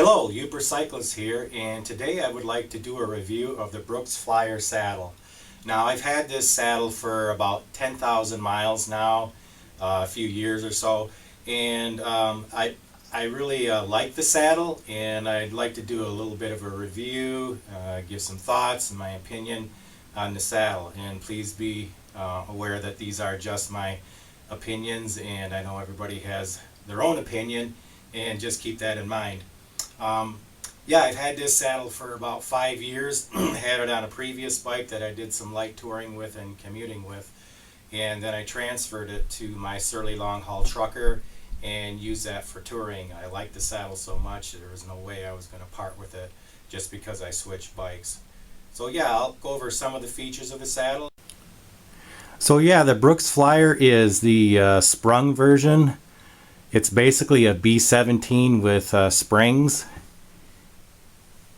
Hello, Uber Cyclist here, and today I would like to do a review of the Brooks Flyer saddle. Now, I've had this saddle for about 10,000 miles now, a few years or so, and I really like the saddle, and I'd like to do a little bit of a review, give some thoughts and my opinion on the saddle. And please be aware that these are just my opinions, and I know everybody has their own opinion, and just keep that in mind. Yeah, I've had this saddle for about 5 years. Had it on a previous bike that I did some light touring with and commuting with, and then I transferred it to my Surly Long Haul Trucker and used that for touring. I liked the saddle so much there was no way I was going to part with it just because I switched bikes. So yeah, I'll go over some of the features of the saddle. So yeah, the Brooks Flyer is the sprung version. It's basically a B17 with springs,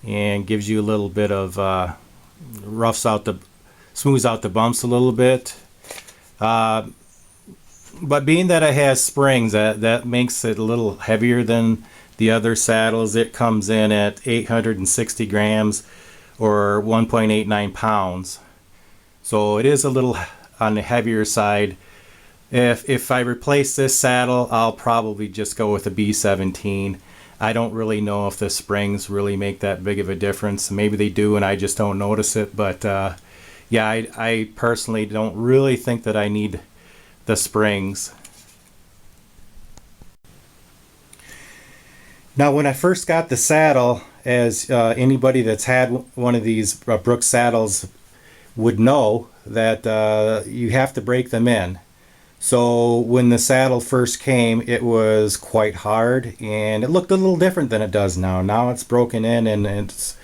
and gives you a little bit of smooths out the bumps a little bit. But being that it has springs, that makes it a little heavier than the other saddles. It comes in at 860 grams or 1.89 pounds. So it is a little on the heavier side. If I replace this saddle, I'll probably just go with a B17. I don't really know if the springs really make that big of a difference. Maybe they do and I just don't notice it, but yeah, I personally don't really think that I need the springs. Now, when I first got the saddle, as anybody that's had one of these Brooks saddles would know, that you have to break them in. So when the saddle first came, it was quite hard, and it looked a little different than it does now. Now it's broken in and it's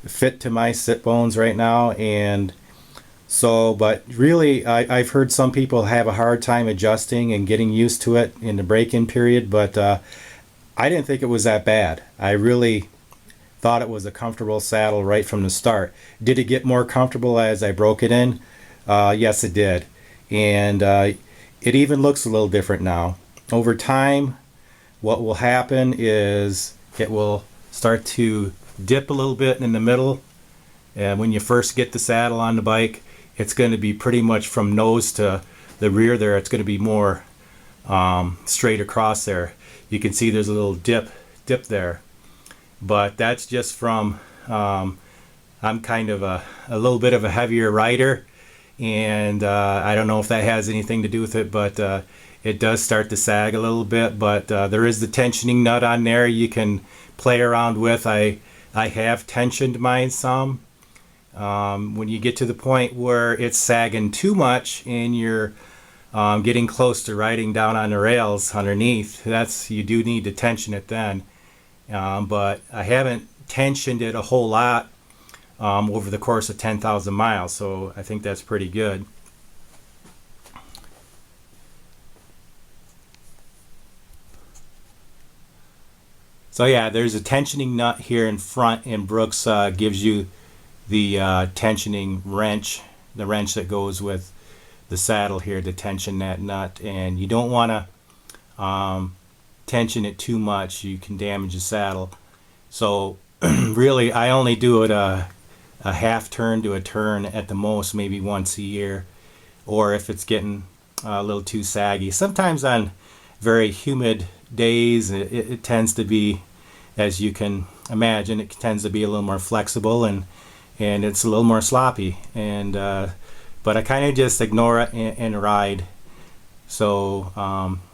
fit to my sit bones right now. And so, but really, I've heard some people have a hard time adjusting and getting used to it in the break-in period, but I didn't think it was that bad. I really thought it was a comfortable saddle right from the start. Did it get more comfortable as I broke it in? Yes, it did. And it even looks a little different now. Over time, what will happen is it will start to dip a little bit in the middle. And when you first get the saddle on the bike, it's going to be pretty much from nose to the rear there. It's going to be more straight across there. You can see there's a little dip there. But that's just from, I'm kind of a little bit of a heavier rider. And I don't know if that has anything to do with it, but it does start to sag a little bit. But there is the tensioning nut on there you can play around with. I have tensioned mine some. When you get to the point where it's sagging too much and you're getting close to riding down on the rails underneath, you do need to tension it then. But I haven't tensioned it a whole lot over the course of 10,000 miles, so I think that's pretty good. So yeah, there's a tensioning nut here in front, and Brooks gives you the tensioning wrench, the wrench that goes with the saddle here to tension that nut. And you don't want to tension it too much, you can damage the saddle. So really, I only do it a half turn to a turn at the most, maybe once a year, or if it's getting a little too saggy. Sometimes on very humid days, it tends to be, as you can imagine, it tends to be a little more flexible and it's a little more sloppy. And but I kind of just ignore it and ride. So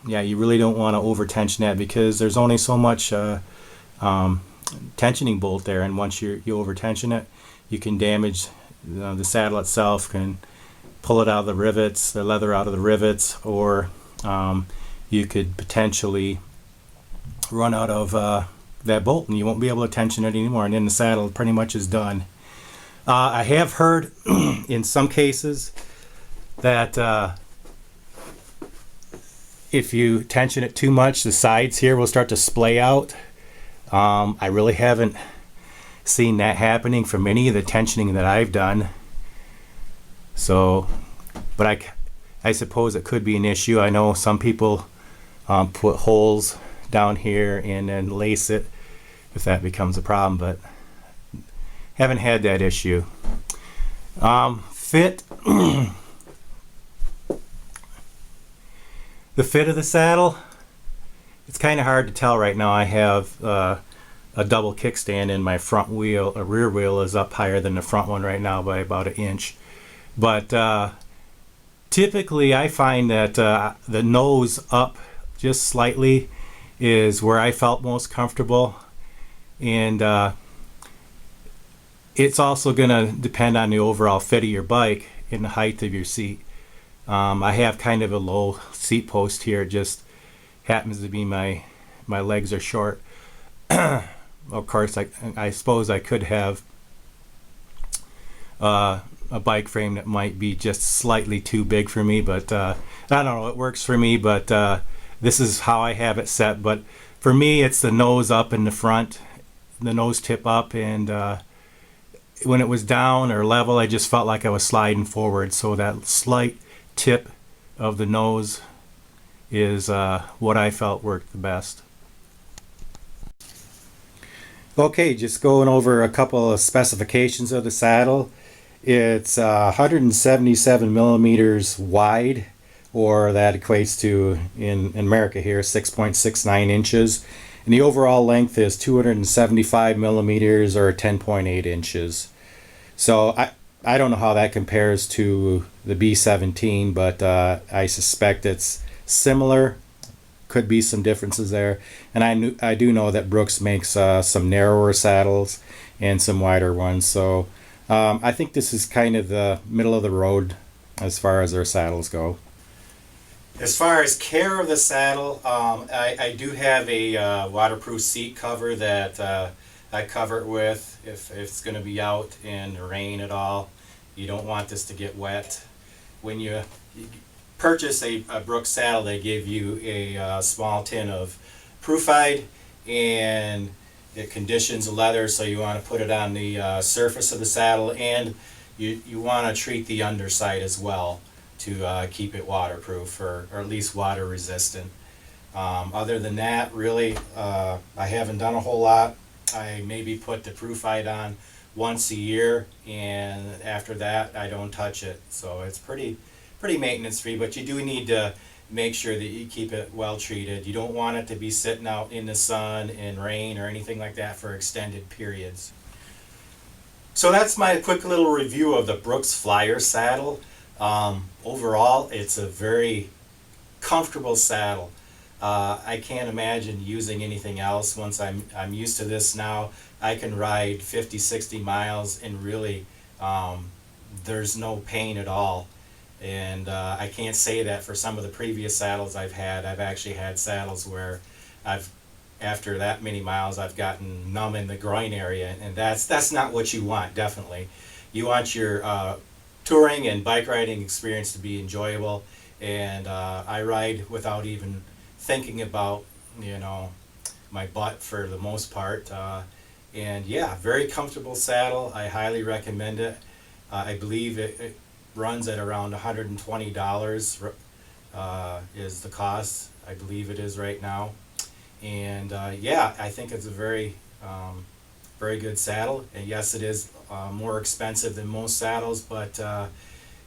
yeah, you really don't want to over tension that, because there's only so much tensioning bolt there, and once you over tension it, you can damage the saddle itself, can pull it out of the rivets, the leather out of the rivets, or you could potentially run out of that bolt and you won't be able to tension it anymore, and then the saddle pretty much is done. I have heard in some cases that if you tension it too much, the sides here will start to splay out. I really haven't seen that happening from any of the tensioning that I've done. So, but I suppose it could be an issue. I know some people put holes down here and then lace it if that becomes a problem, but haven't had that issue. Fit. The fit of the saddle, it's kind of hard to tell right now. I have a double kickstand in my front wheel. A rear wheel is up higher than the front one right now by about an inch. But typically I find that the nose up just slightly is where I felt most comfortable. And it's also going to depend on the overall fit of your bike and the height of your seat. I have kind of a low seat post here. It just happens to be my legs are short. Of course, I suppose I could have a bike frame that might be just slightly too big for me, but I don't know. It works for me, but this is how I have it set. But for me, it's the nose up in the front, the nose tip up, and when it was down or level, I just felt like I was sliding forward. So that slight tip of the nose is what I felt worked the best. Okay, just going over a couple of specifications of the saddle. It's 177 millimeters wide, or that equates to, in America here, 6.69 inches. And the overall length is 275 millimeters, or 10.8 inches. So I don't know how that compares to the B17, but I suspect it's similar. Could be some differences there. And I do know that Brooks makes some narrower saddles and some wider ones. So I think this is kind of the middle of the road as far as their saddles go. As far as care of the saddle, I do have a waterproof seat cover that I cover it with if it's going to be out in the rain at all. You don't want this to get wet. When you purchase a Brooks saddle, they give you a small tin of Proofhide, and it conditions the leather, so you want to put it on the surface of the saddle, and you want to treat the underside as well to keep it waterproof, or at least water resistant. Other than that, really, I haven't done a whole lot. I maybe put the Proofhide on once a year, and after that I don't touch it. So it's pretty maintenance free, but you do need to make sure that you keep it well treated. You don't want it to be sitting out in the sun and rain or anything like that for extended periods. So that's my quick little review of the Brooks Flyer saddle. Overall, it's a very comfortable saddle. I can't imagine using anything else. Once I'm used to this now, I can ride 50-60 miles and really there's no pain at all. And I can't say that for some of the previous saddles I've had. I've actually had saddles where after that many miles, I've gotten numb in the groin area, and that's not what you want. Definitely, you want your touring and bike riding experience to be enjoyable. And I ride without even thinking about, my butt for the most part. And yeah, very comfortable saddle. I highly recommend it. I believe it runs at around $120 is the cost. I believe it is right now. And yeah, I think it's a very good saddle. And yes, it is more expensive than most saddles, but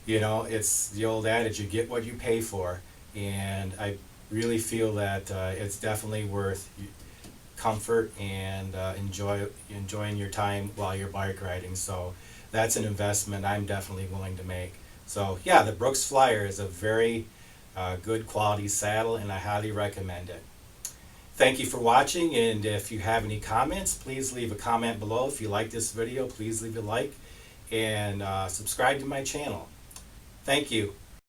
it's the old adage, you get what you pay for. And I really feel that it's definitely worth comfort and enjoying your time while you're bike riding. So that's an investment I'm definitely willing to make. So yeah, the Brooks Flyer is a very good quality saddle, and I highly recommend it. Thank you for watching, and if you have any comments, please leave a comment below. If you like this video, please leave a like and subscribe to my channel. Thank you.